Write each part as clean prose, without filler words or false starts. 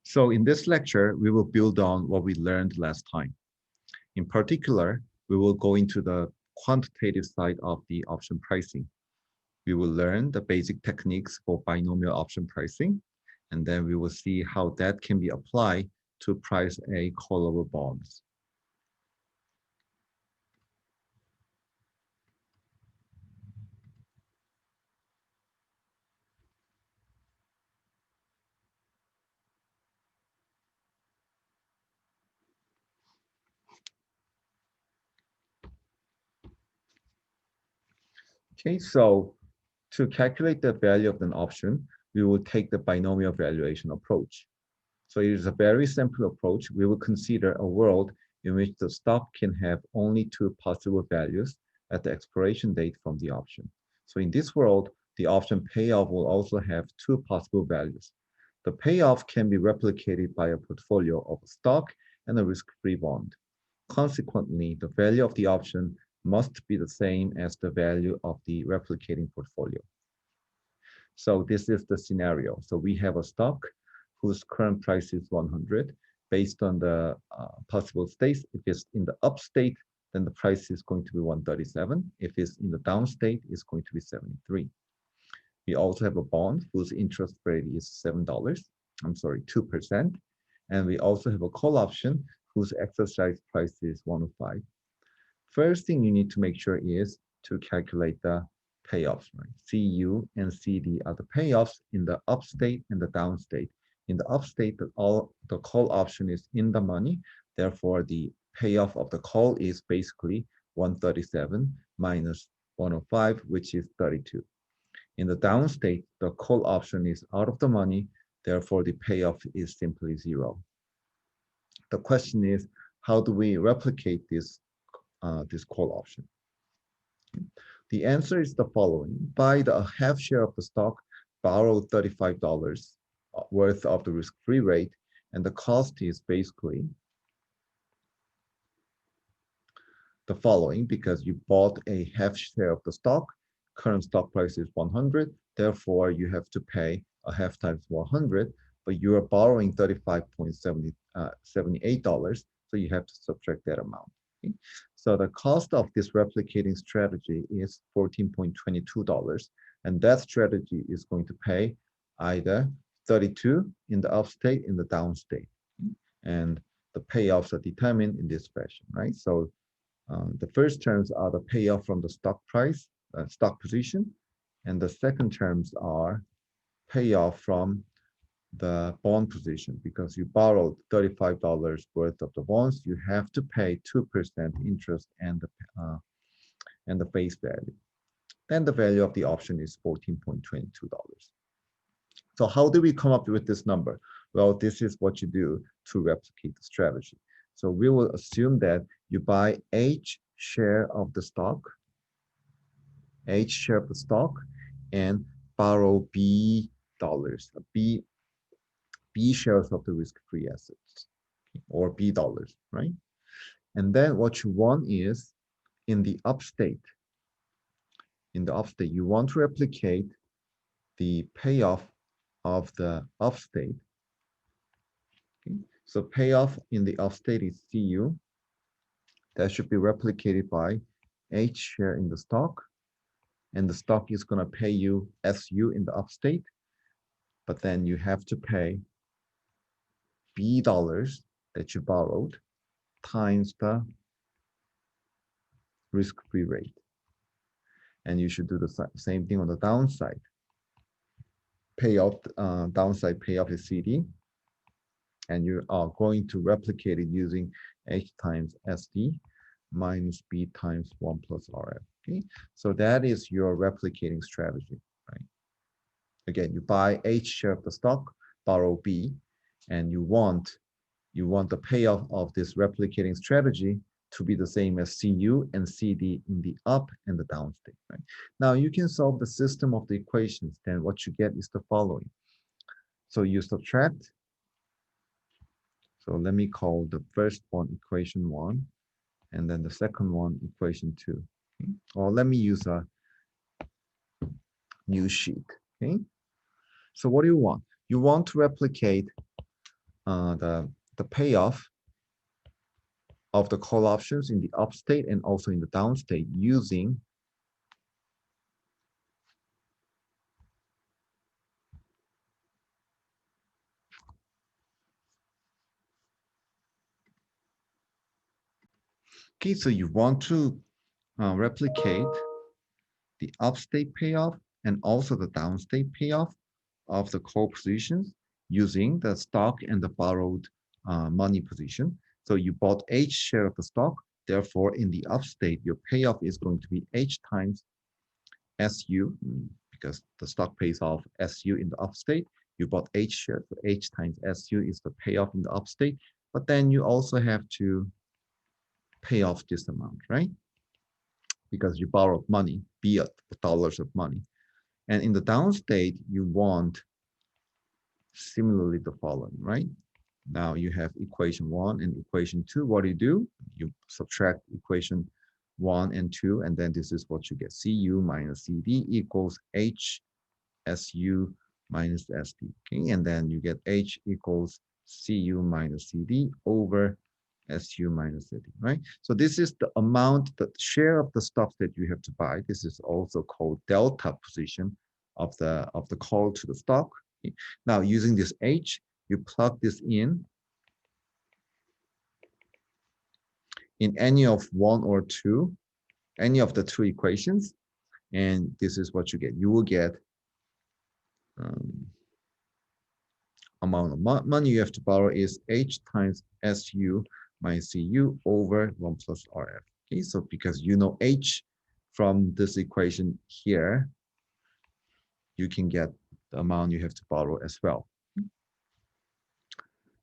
So in this lecture, we will build on what we learned last time. In particular, we will go into the quantitative side of the option pricing. We will learn the basic techniques for binomial option pricing, and then we will see how that can be applied to price a callable bonds. Okay, so to calculate the value of an option, we will take the binomial valuation approach. So it is a very simple approach. We will consider a world in which the stock can have only two possible values at the expiration date from the option. So in this world, the option payoff will also have two possible values. The payoff can be replicated by a portfolio of a stock and a risk-free bond. Consequently, the value of the option must be the same as the value of the replicating portfolio. So this is the scenario. So we have a stock whose current price is 100 based on the possible states. If it's in the up state, then the price is going to be 137. If it's in the down state, it's going to be 73. We also have a bond whose interest rate is $7. I'm sorry, 2%. And we also have a call option whose exercise price is 105. First thing you need to make sure is to calculate the payoffs, right? CU and CD are the payoffs in the up state and the down state. In the up state, the call option is in the money. Therefore, the payoff of the call is basically 137 minus 105, which is 32. In the down state, the call option is out of the money. Therefore, the payoff is simply 0. The question is, how do we replicate this call option? The answer is the following. Buy the half share of the stock, borrow $35 worth of the risk-free rate, and the cost is basically the following, because you bought a half share of the stock, current stock price is 100, therefore you have to pay a half times 100, but you are borrowing $35.78, so you have to subtract that amount. Okay? So the cost of this replicating strategy is $14.22, and that strategy is going to pay either 32 in the up state, in the down state. And the payoffs are determined in this fashion, right? So the first terms are the payoff from the stock price, stock position, and the second terms are payoff from the bond position. Because you borrowed $35 worth of the bonds, you have to pay 2% interest and the face value. Then the value of the option is $14.22. So how do we come up with this number? Well, this is what you do to replicate the strategy. So we will assume that you buy H share of the stock, and borrow B dollars, B shares of the risk-free assets, or B dollars, right? And then what you want is in the upstate, you want to replicate the payoff of the upstate. Okay? So payoff in the upstate is CU. That should be replicated by H share in the stock, and the stock is going to pay you SU in the upstate, but then you have to pay B dollars that you borrowed times the risk-free rate. And you should do the same thing on the downside. Payoff, downside payoff is CD, and you are going to replicate it using H times SD minus B times 1 plus RF. Okay, so that is your replicating strategy, right? Again, you buy H share of the stock, borrow B, and you want the payoff of this replicating strategy to be the same as CU and CD in the up and the down state, right? Now you can solve the system of the equations, then what you get is the following. So you subtract. So let me call the first one equation 1, and then the second one equation 2. Okay? Or let me use a new sheet. Okay. So what do you want? You want to replicate the payoff of the call options in the up state and also in the down state using okay, so you want to replicate the upstate payoff and also the downstate payoff of the call positions using the stock and the borrowed money position. So you bought H share of the stock. Therefore, in the upstate, your payoff is going to be H times SU because the stock pays off SU in the upstate. You bought H share, so H times SU is the payoff in the upstate. But then you also have to pay off this amount, right? Because you borrowed money, be it dollars of money. And in the downstate, you want similarly the following, right? Now you have equation 1 and equation 2. What do? You subtract equation 1 and 2, and then this is what you get. CU minus CD equals H SU minus SD. Okay, and then you get H equals CU minus CD over SU minus CD, right? So this is the amount, the share of the stock that you have to buy. This is also called delta position of the call to the stock. Okay. Now using this H, you plug this in any of 1 or 2, any of the 2 equations, and this is what you get. You will get amount of money you have to borrow is H times SU minus CU over 1 plus RF. Okay, so because you know H from this equation here, you can get the amount you have to borrow as well.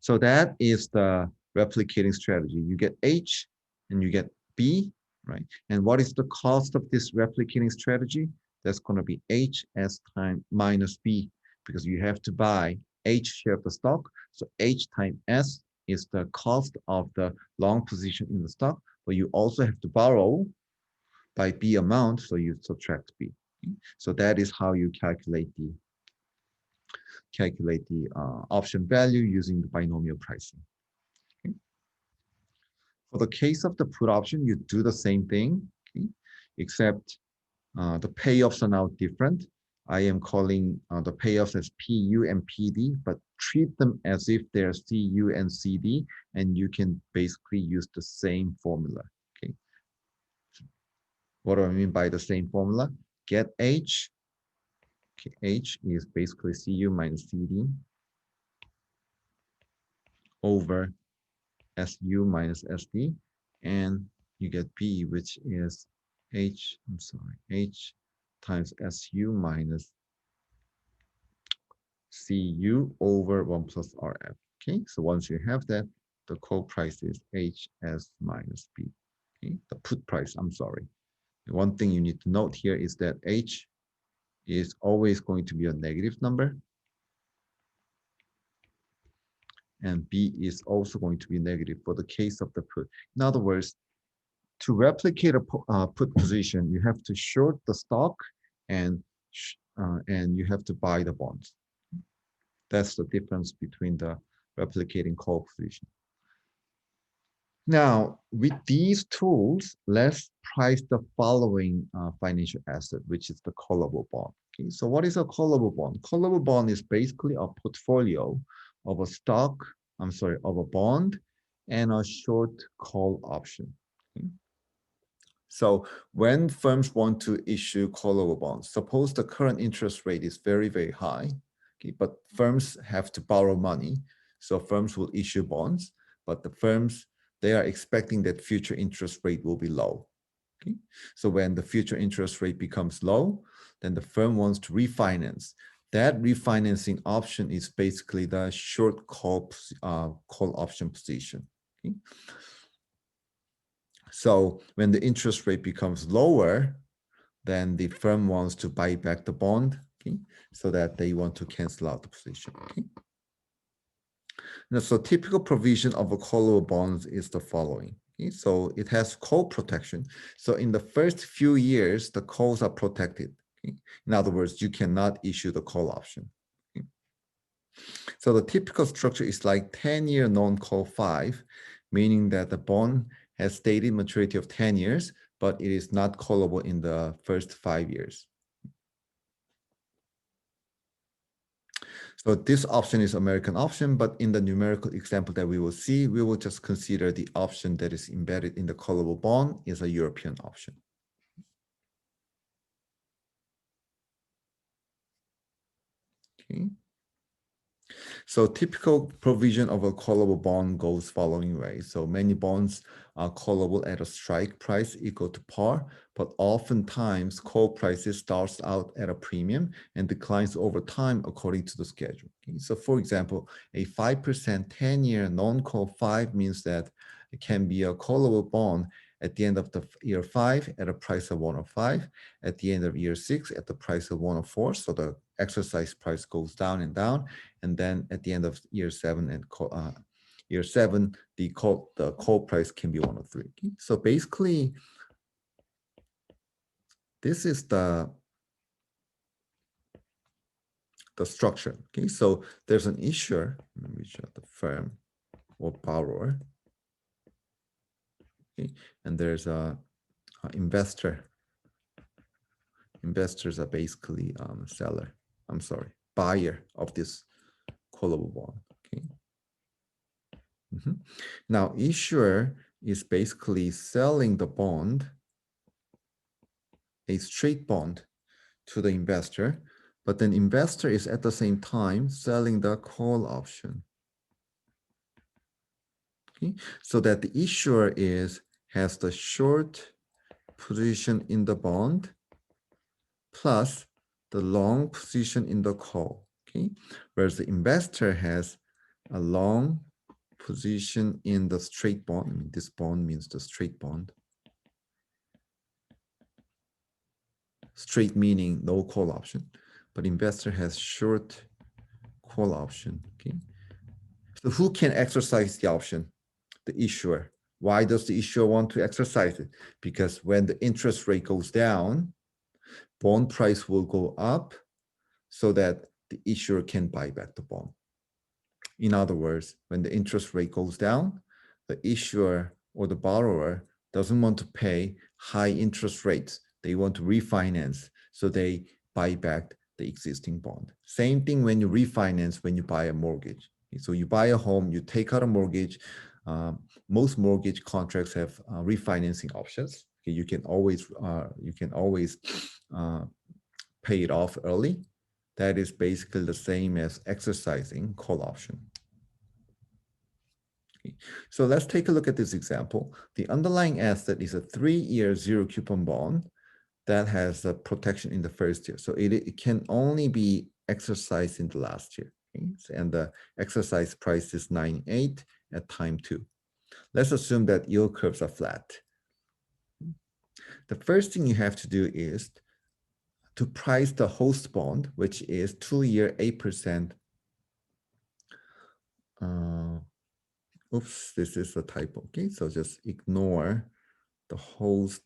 So that is the replicating strategy. You get H and you get B, right? And what is the cost of this replicating strategy? That's going to be HS times minus B, because you have to buy H share of the stock. So H times S is the cost of the long position in the stock, but you also have to borrow by B amount, so you subtract B. Okay? So that is how you calculate the option value using the binomial pricing. Okay? For the case of the put option, you do the same thing, okay? Except the payoffs are now different. I am calling the payoffs as PU and PD, but treat them as if they're CU and CD, and you can basically use the same formula. Okay. What do I mean by the same formula? Get H. Okay, H is basically CU minus CD over SU minus SD, and you get B, which is H times SU minus CU over 1 plus RF. Okay, so once you have that, the call price is HS minus B. Okay, the put price, I'm sorry. One thing you need to note here is that H is always going to be a negative number, and B is also going to be negative for the case of the put. In other words, to replicate a put position, you have to short the stock and you have to buy the bonds. That's the difference between the replicating call position. Now, with these tools, let's price the following financial asset, which is the callable bond. Okay, so what is a callable bond? Callable bond is basically a portfolio of a stock, of a bond and a short call option. Okay? So when firms want to issue callable bonds, suppose the current interest rate is very, very high, okay, but firms have to borrow money. So firms will issue bonds, but the firms, they are expecting that future interest rate will be low. Okay? So when the future interest rate becomes low, then the firm wants to refinance. That refinancing option is basically the short call option position. Okay? So when the interest rate becomes lower, then the firm wants to buy back the bond, okay, so that they want to cancel out the position. Okay. Now, so typical provision of a callable bonds is the following. Okay, so it has call protection. So in the first few years, the calls are protected. Okay. In other words, you cannot issue the call option. Okay. So the typical structure is like 10-year non-call 5, meaning that the bond has stated maturity of 10 years, but it is not callable in the first 5 years. So this option is American option, but in the numerical example that we will see, we will just consider the option that is embedded in the callable bond is a European option. Okay. So typical provision of a callable bond goes following way. So many bonds are callable at a strike price equal to par, but oftentimes call prices starts out at a premium and declines over time according to the schedule. Okay? So for example, a 5% 10-year non-call 5 means that it can be a callable bond at the end of the year 5 at a price of 105, at the end of year 6 at the price of 104. So the exercise price goes down and down. And then at the end of year 7 and year 7, the call price can be 103. Okay? So basically, this is the structure. Okay, so there's an issuer, which is the firm or borrower. Okay, and there's a investor. Investors are basically seller. I'm sorry, buyer of this callable bond. Okay. Now, issuer is basically selling the bond, a straight bond, to the investor, but then investor is at the same time selling the call option. Okay, so that the issuer has the short position in the bond plus the long position in the call. Okay, whereas the investor has a long position in the straight bond. I mean, this bond means the straight bond. Straight meaning no call option, but investor has short call option. Okay, so who can exercise the option? The issuer. Why does the issuer want to exercise it? Because when the interest rate goes down, bond price will go up so that the issuer can buy back the bond. In other words, when the interest rate goes down, the issuer or the borrower doesn't want to pay high interest rates. They want to refinance, so they buy back the existing bond. Same thing when you refinance, when you buy a mortgage. So you buy a home, you take out a mortgage. Most mortgage contracts have refinancing options. Okay, you can always pay it off early. That is basically the same as exercising call option. Okay. So let's take a look at this example. The underlying asset is a 3-year zero coupon bond that has a protection in the first year. So it can only be exercised in the last year. Okay? And the exercise price is 98 at time 2. Let's assume that yield curves are flat. The first thing you have to do is to price the host bond, which is 2-year 8%. Oops, this is a typo. Okay, so just ignore the host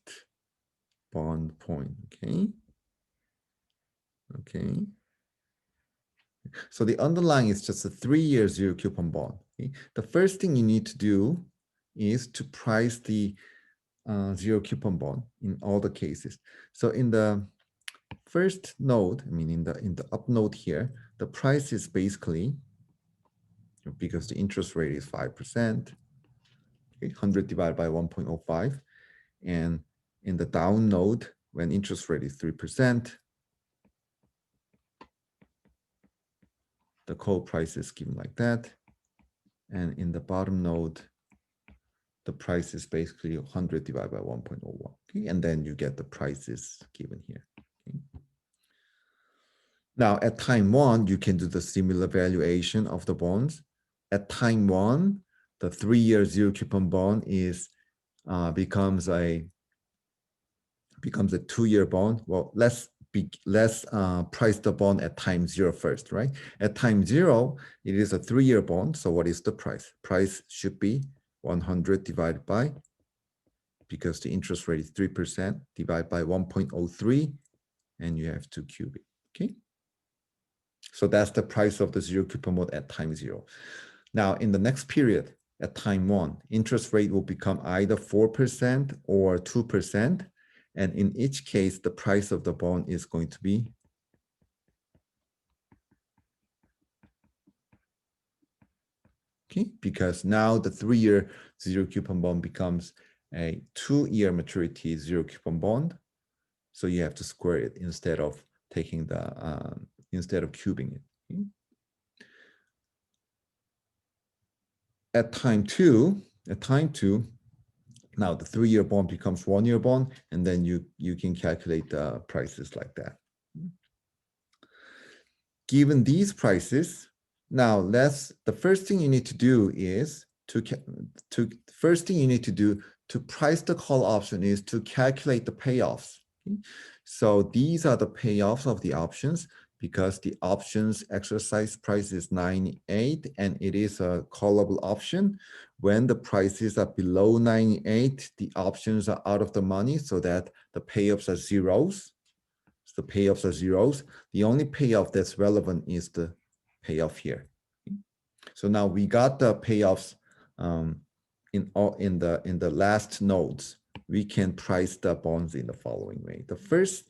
bond point. Okay. Okay. So the underlying is just a 3-year zero coupon bond. Okay? The first thing you need to do is to price the zero coupon bond in all the cases. So in the first node, I mean in the up node here, the price is basically, because the interest rate is 5%, 100 divided by 1.05, and in the down node, when interest rate is 3%, the call price is given like that. And in the bottom node, the price is basically 100 divided by 1.01. Okay? And then you get the prices given here. Okay? Now, at time 1, you can do the similar valuation of the bonds. At time 1, the 3-year zero coupon bond becomes a 2-year bond. Well, let's price the bond at time 0 first, right? At time 0, it is a 3-year bond. So what is the price? Price should be 100 divided by, because the interest rate is 3%, divided by 1.03, and you have to cube it. Okay. So that's the price of the zero coupon bond at time 0. Now, in the next period, at time 1, interest rate will become either 4% or 2%. And in each case, the price of the bond is going to be because now the 3-year zero coupon bond becomes a 2-year maturity zero coupon bond. So you have to square it instead of taking the instead of cubing it. Okay? At time two, now the 3-year bond becomes 1-year bond, and then you can calculate the prices like that. Given these prices, now the first thing you need to do is to price the call option is to calculate the payoffs. Okay? So these are the payoffs of the options because the options exercise price is 98 and it is a callable option. When the prices are below 98, the options are out of the money so that the payoffs are zeros. The payoffs are zeros. The only payoff that's relevant is the payoff here. So now we got the payoffs in the last nodes. We can price the bonds in the following way. The first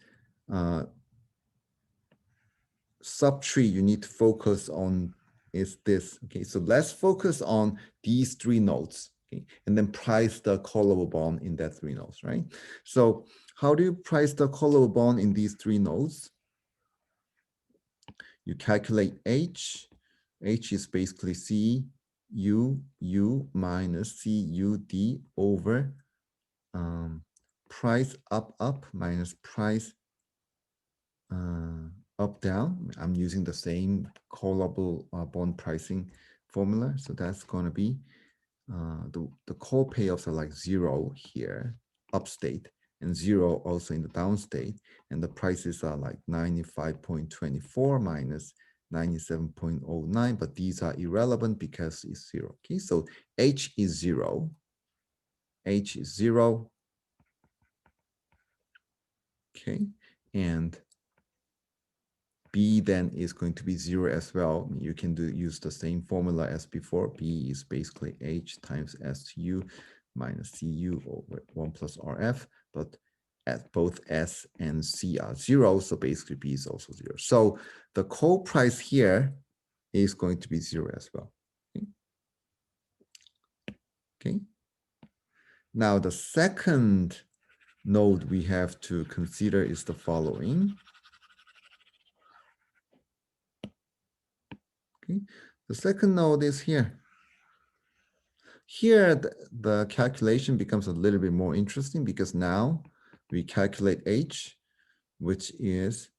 subtree you need to focus on is this. Okay, so let's focus on these 3 nodes. Okay, and then price the callable bond in that 3 nodes, right? So how do you price the callable bond in these 3 nodes? You calculate H. H is basically CU minus CUD over price up minus price up down. I'm using the same callable bond pricing formula. So that's going to be the call payoffs are like 0 here, upstate, and 0 also in the downstate. And the prices are like 95.24 minus 97.09, but these are irrelevant because it's 0. Okay, so H is 0. H is 0. Okay, and B then is going to be 0 as well. You can use the same formula as before. B is basically H times SU minus CU over 1 plus RF, but at both S and C are 0, so basically B is also 0. So the call price here is going to be 0 as well. Okay. Now the second node we have to consider is the following. Okay. The second node is here. Here, the calculation becomes a little bit more interesting because now we calculate H, which is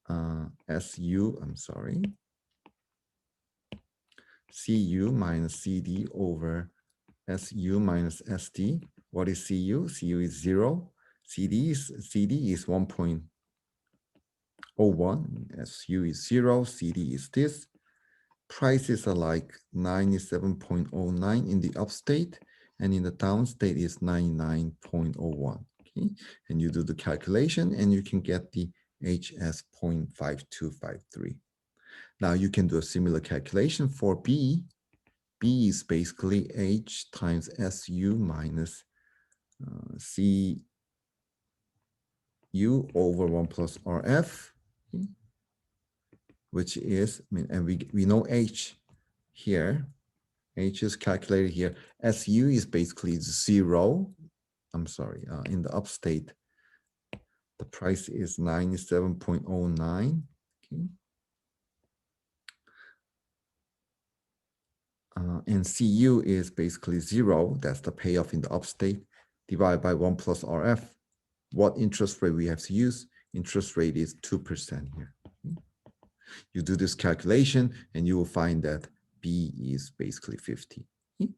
CU minus CD over SU minus SD. What is CU? CU is 0. CD is 1.01. SU is 0. CD is this. Prices are like 97.09 in the upstate, and in the downstate is 99.01. Okay, and you do the calculation, and you can get the H as 0.5253. Now you can do a similar calculation for B. B is basically H times SU minus CU over 1 plus RF. Okay, which is, and we know H here. H is calculated here. SU is basically 0. I'm sorry, in the upstate, the price is 97.09. Okay. And CU is basically 0. That's the payoff in the upstate, divided by 1 plus RF. What interest rate we have to use? Interest rate is 2% here. Okay. You do this calculation, and you will find that B is basically 50. Okay.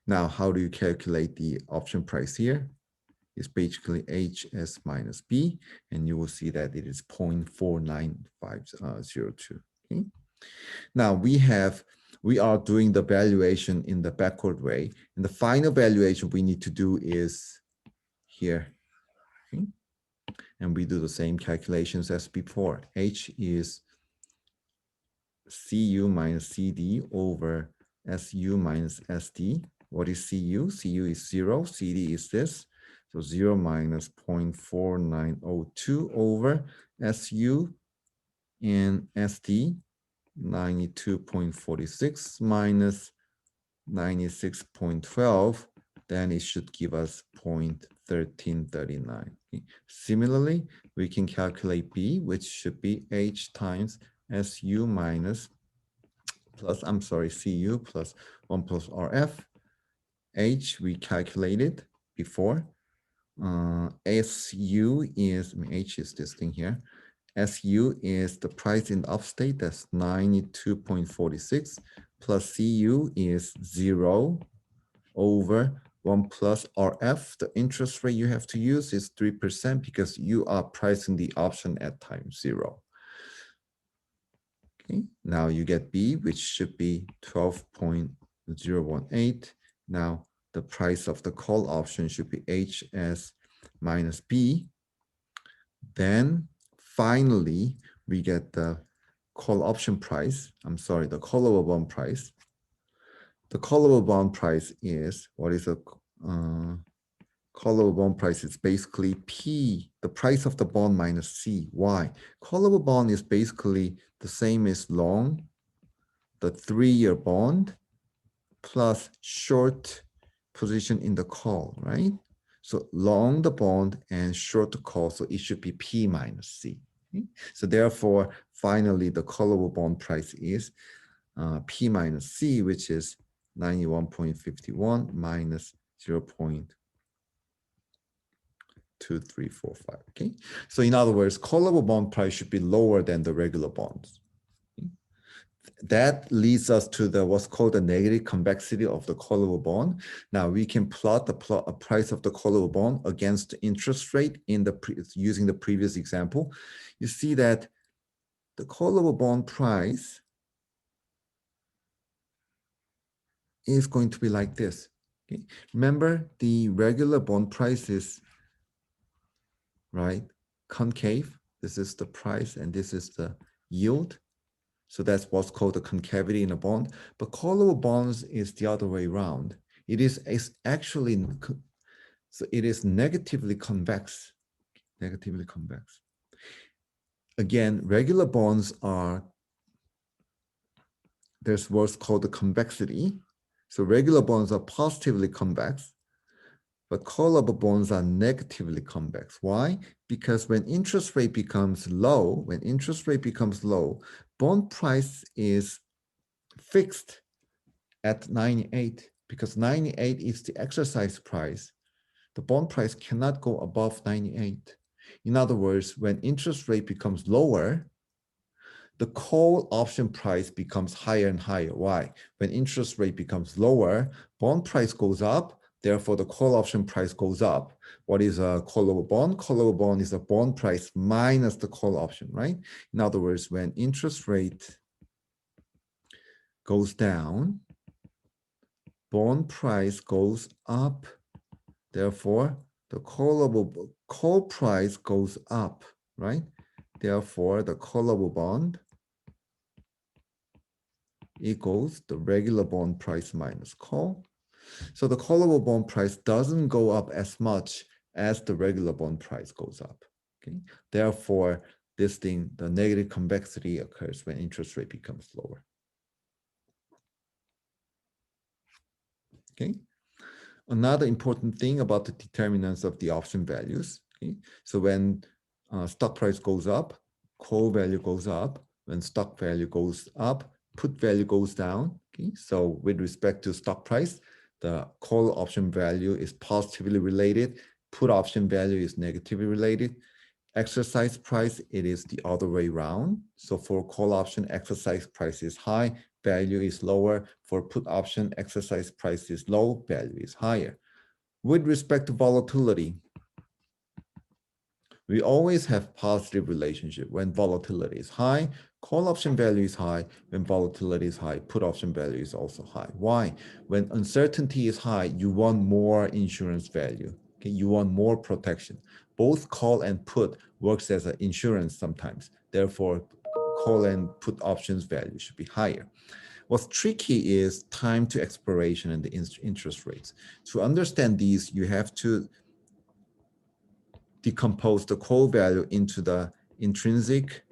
Now, how do you calculate the option price here? It's basically HS minus B, and you will see that it is 0.49502. Okay. Now we are doing the valuation in the backward way, and the final valuation we need to do is here. Okay. And we do the same calculations as before. H is CU minus CD over SU minus SD. What is CU? CU is 0, CD is this. So 0 minus 0.4902 over SU and SD, 92.46 minus 96.12, then it should give us 0.1339. Okay. Similarly, we can calculate B, which should be H times SU minus plus, I'm sorry, CU plus 1 plus RF. H, we calculated before. SU is, I mean, H is this thing here. SU is the price in the upstate, that's 92.46, plus CU is 0 over 1 plus RF. The interest rate you have to use is 3% because you are pricing the option at time 0. Okay, now you get B, which should be 12.018. Now the price of the call option should be HS minus B. Then finally, we get the call option price. I'm sorry, the callable bond price. The callable bond price is, what is a callable bond price? Is basically P, the price of the bond minus C. Why? Callable bond is basically the same as long, the 3-year bond, plus short position in the call, right? So long the bond and short the call, so it should be P minus C. Okay? So therefore, finally, the callable bond price is P minus C, which is 91.51 minus 0.2345. Okay, so in other words, callable bond price should be lower than the regular bonds. That leads us to the what's called the negative convexity of the callable bond. Now we can plot the price of the callable bond against the interest rate in the using the previous example. You see that the callable bond price is going to be like this. Okay? Remember, the regular bond price is right concave. This is the price, and this is the yield. So that's what's called the concavity in a bond. But callable bonds is the other way around. It is actually, so it is negatively convex. Negatively convex. Again, regular bonds are, there's what's called the convexity. So regular bonds are positively convex, but callable bonds are negatively convex. Why? Because when interest rate becomes low, bond price is fixed at 98 because 98 is the exercise price. The bond price cannot go above 98. In other words, when interest rate becomes lower, the call option price becomes higher and higher. Why? When interest rate becomes lower, bond price goes up, therefore the call option price goes up. What is a callable bond? Callable bond is a bond price minus the call option, right? In other words, when interest rate goes down, bond price goes up. Therefore, the callable call price goes up, right? Therefore, the callable bond equals the regular bond price minus call. So the callable bond price doesn't go up as much as the regular bond price goes up. Okay. Therefore, this thing, the negative convexity occurs when interest rate becomes lower. Okay. Another important thing about the determinants of the option values. Okay. So when stock price goes up, call value goes up. When stock value goes up, put value goes down. Okay. So with respect to stock price, the call option value is positively related. Put option value is negatively related. Exercise price, it is the other way around. So for call option, exercise price is high, value is lower. For put option, exercise price is low, value is higher. With respect to volatility, we always have positive relationship. When volatility is high, call option value is high. When volatility is high, put option value is also high. Why? When uncertainty is high, you want more insurance value. Okay? You want more protection. Both call and put works as an insurance sometimes. Therefore, call and put options value should be higher. What's tricky is time to expiration and the interest rates. To understand these, you have to decompose the call value into the intrinsic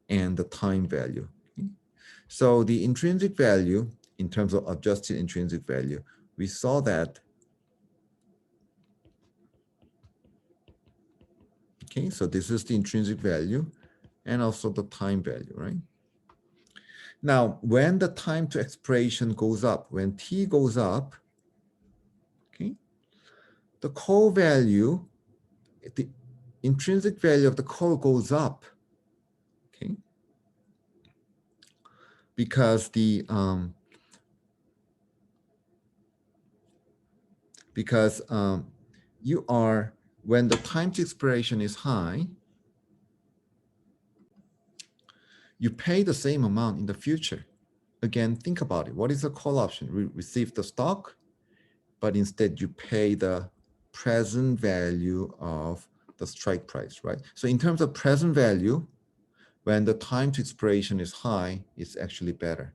and the time value. Okay? So the intrinsic value, in terms of adjusted intrinsic value, we saw that. Okay, so this is the intrinsic value and also the time value, right? Now, when the time to expiration goes up, when t goes up, okay, the call value, the intrinsic value of the call goes up, okay, because the you are, when the time to expiration is high, you pay the same amount in the future. Again, think about it. What is a call option? We receive the stock, but instead you pay the present value of the strike price, right? So in terms of present value, when the time to expiration is high, it's actually better.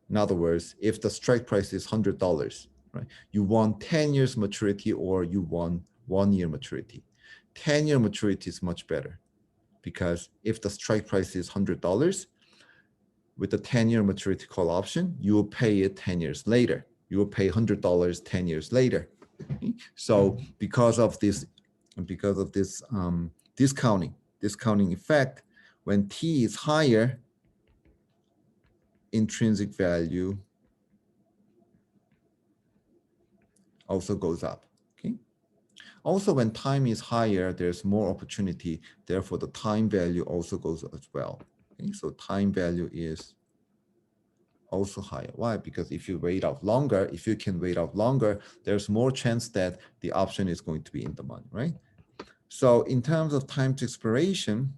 In other words, if the strike price is $100, right, you want 10 years maturity or you want 1 year maturity. 10-year maturity is much better because if the strike price is $100, with the 10-year maturity call option, you will pay it 10 years later. You will pay $100 10 years later. Okay? So because of this discounting effect, when T is higher, intrinsic value also goes up. Okay. Also, when time is higher, there's more opportunity. Therefore, the time value also goes as well. Okay. So time value is also higher. Why? Because if you wait out longer, if you can wait out longer, there's more chance that the option is going to be in the money, right? So in terms of time to expiration,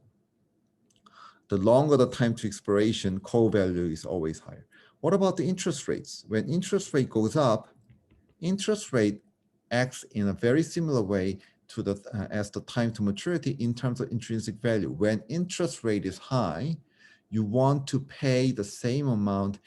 the longer the time to expiration, call value is always higher. What about the interest rates? When interest rate goes up, interest rate acts in a very similar way to the as the time to maturity in terms of intrinsic value. When interest rate is high, you want to pay the same amount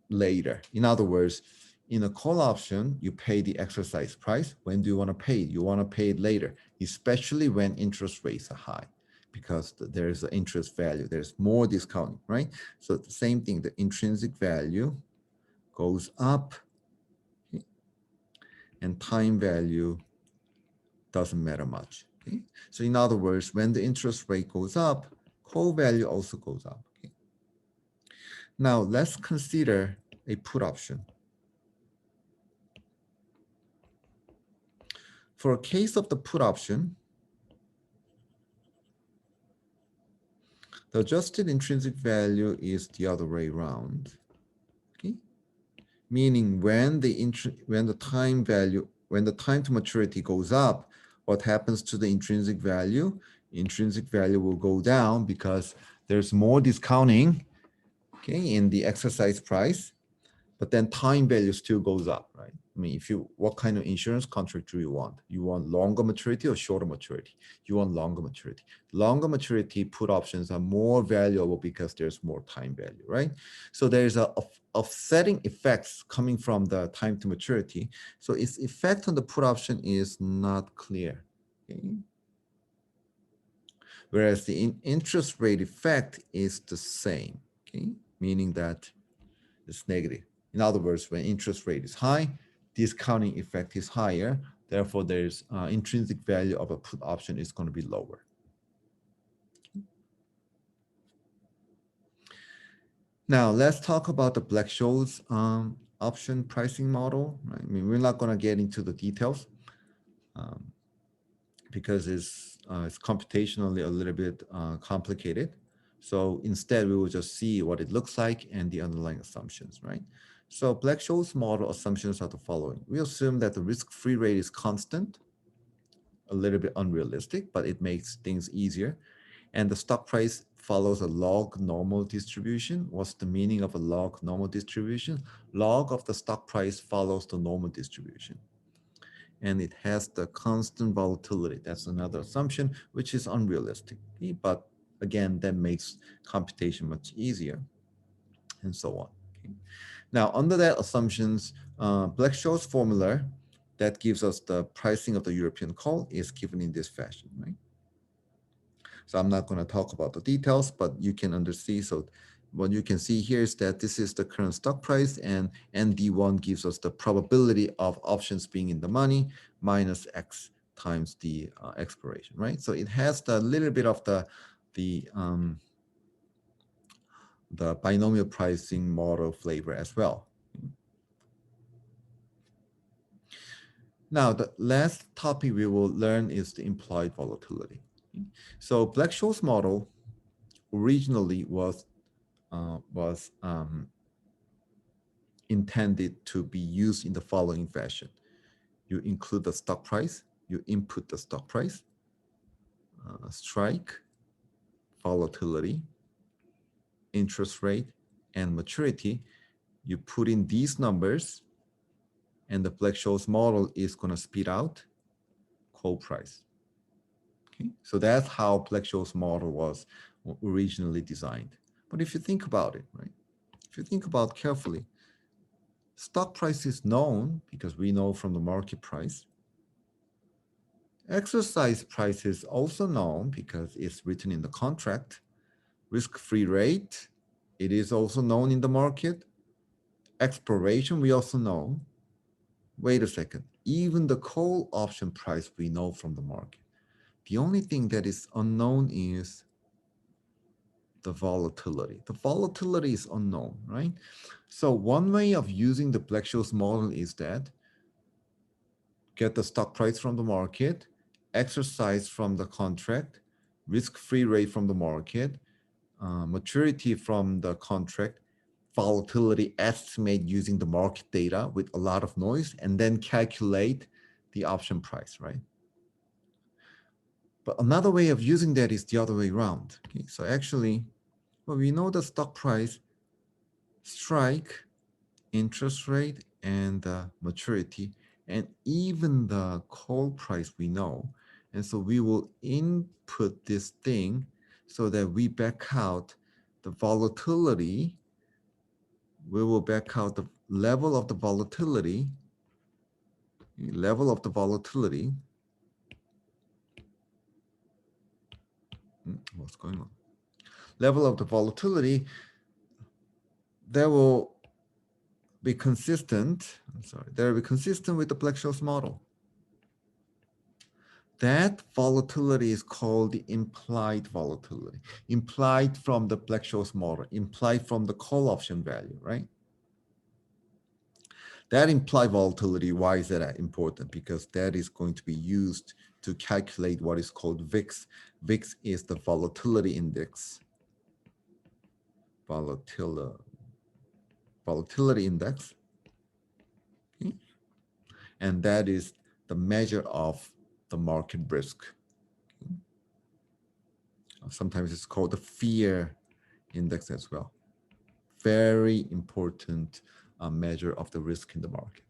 later. In other words, in a call option, you pay the exercise price. When do you want to pay it? You want to pay it later, especially when interest rates are high, because there's an interest value, there's more discounting, right? So the same thing, the intrinsic value goes up and time value doesn't matter much. Okay? So in other words, when the interest rate goes up, call value also goes up. Okay? Now let's consider a put option. For a case of the put option, the adjusted intrinsic value is the other way around. Okay? Meaning when the time to maturity goes up, what happens to the intrinsic value? Intrinsic value will go down because there's more discounting, okay, in the exercise price, but then time value still goes up, right? I mean, what kind of insurance contract do you want? You want longer maturity or shorter maturity? You want longer maturity. Longer maturity put options are more valuable because there's more time value, right? So there's a offsetting effects coming from the time to maturity. So its effect on the put option is not clear, okay? Whereas the interest rate effect is the same, okay? Meaning that it's negative. In other words, when interest rate is high, discounting effect is higher. Therefore, there's intrinsic value of a put option is going to be lower. Now, let's talk about the Black-Scholes option pricing model. Right? I mean, we're not going to get into the details because it's computationally a little bit complicated. So instead, we will just see what it looks like and the underlying assumptions, right? So Black-Scholes model assumptions are the following. We assume that the risk-free rate is constant, a little bit unrealistic, but it makes things easier. And the stock price follows a log normal distribution. What's the meaning of a log normal distribution? Log of the stock price follows the normal distribution. and it has the constant volatility. That's another assumption, which is unrealistic. But again, that makes computation much easier, and so on. Okay. Now, under that assumptions, Black-Scholes formula that gives us the pricing of the European call is given in this fashion, right? So I'm not going to talk about the details, but you can understand. So what you can see here is that this is the current stock price, and ND1 gives us the probability of options being in the money minus X times the expiration, right? So it has the little bit of the binomial pricing model flavor as well. Now, the last topic we will learn is the implied volatility. So Black-Scholes model originally was intended to be used in the following fashion. You include the stock price, you input the stock price, strike, volatility, interest rate, and maturity. You put in these numbers, and the Black-Scholes model is going to spit out call price. Okay, so that's how Black-Scholes model was originally designed. But if you think about it, right? If you think about carefully, stock price is known because we know from the market price. Exercise price is also known because it's written in the contract. Risk-free rate, it is also known in the market. Expiration, we also know. Wait a second, even the call option price we know from the market. The only thing that is unknown is the volatility. The volatility is unknown, right? So one way of using the Black-Scholes model is that get the stock price from the market, exercise from the contract, risk-free rate from the market, maturity from the contract, volatility estimate using the market data with a lot of noise, and then calculate the option price, right? But another way of using that is the other way around. Okay, so actually, well, we know the stock price, strike, interest rate, and maturity, and even the call price we know. And so we will input this thing so that we back out the volatility. We will back out the level of the volatility, what's going on? Level of the volatility that will be consistent, that will be consistent with the Black-Scholes model. That volatility is called the implied volatility, implied from the Black-Scholes model, implied from the call option value, right? That implied volatility, why is that important? Because that is going to be used to calculate what is called VIX. VIX is the volatility index. Volatility index. Okay. And that is the measure of the market risk. Okay. Sometimes it's called the fear index as well. Very important measure of the risk in the market.